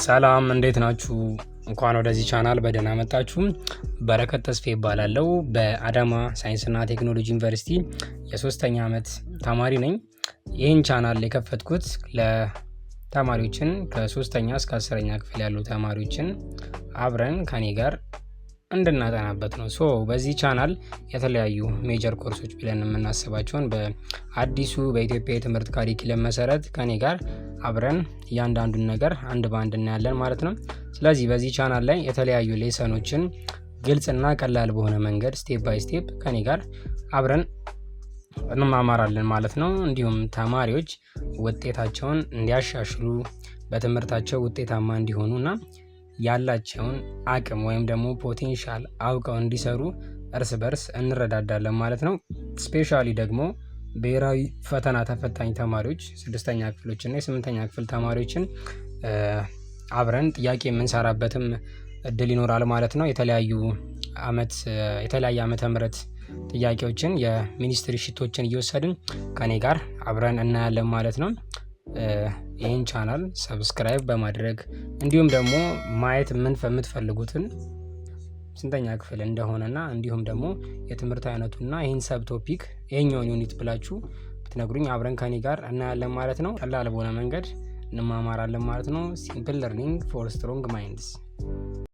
ሰላም እንዴት ናችሁ? እንኳን ወደዚህ ቻናል በደህና መጣችሁ። በረከት ተስፋ ይባላለሁ። በአዳማ ሳይንስና ቴክኖሎጂ ዩኒቨርሲቲ የሶስተኛ ዓመት ተማሪ ነኝ። ይህን ቻናል የከፈትኩት ለተማሪዎችን ከ3ኛ እስከ 10ኛ ክፍል ያሉ ተማሪዎችን አብረን ከኔ ጋር እንድናጠናበት ነው። በዚህ ቻናል የተለያዩ ሜጀር ኮርሶች ብለን የምናስባቸውን በአዲሱ በኢትዮጵያ የትምህርት ካሪኩለም መሰረት ከኔ ጋር አብረን እያንዳንዱን ነገር አንድ በአንድ እናያለን ማለት ነው። ስለዚህ በዚህ ቻናል ላይ የተለያዩ ሌሰኖችን ግልጽና ቀላል በሆነ መንገድ ስቴፕ ባይ ስቴፕ ከኔ ጋር አብረን እንማማራለን ማለት ነው። እንዲሁም ተማሪዎች ውጤታቸውን እንዲያሻሽሉ በትምህርታቸው ውጤታማ እንዲሆኑና ያላቸውን አቅም ወይም ደግሞ ፖቴንሻል አውቀው እንዲሰሩ እርስ በርስ እንረዳዳለን ማለት ነው። ስፔሻሊ ደግሞ ብሔራዊ ፈተና ተፈታኝ ተማሪዎች 6ኛ ክፍሎችና የ8ኛ ክፍል ተማሪዎችን አብረን ጥያቄ የምንሰራበትም እድል ይኖራል ማለት ነው። የተለያየ ዓመተ ምህረት ጥያቄዎችን የሚኒስትሪ ሽቶችን እየወሰድን ከኔ ጋር አብረን እናያለን ማለት ነው። ይህን ቻናል ሰብስክራይብ በማድረግ እንዲሁም ደግሞ ማየት የምትፈልጉትን ስንተኛ ክፍል እንደሆነና እንዲሁም ደግሞ የትምህርት አይነቱና ይህን ሰብ ቶፒክ ይሄኛውን ዩኒት ብላችሁ ብትነግሩኝ አብረን ከኔ ጋር እናያለን ማለት ነው። ቀላል በሆነ መንገድ እንማማራለን ማለት ነው። ሲምፕል ለርኒንግ ፎር ስትሮንግ ማይንድስ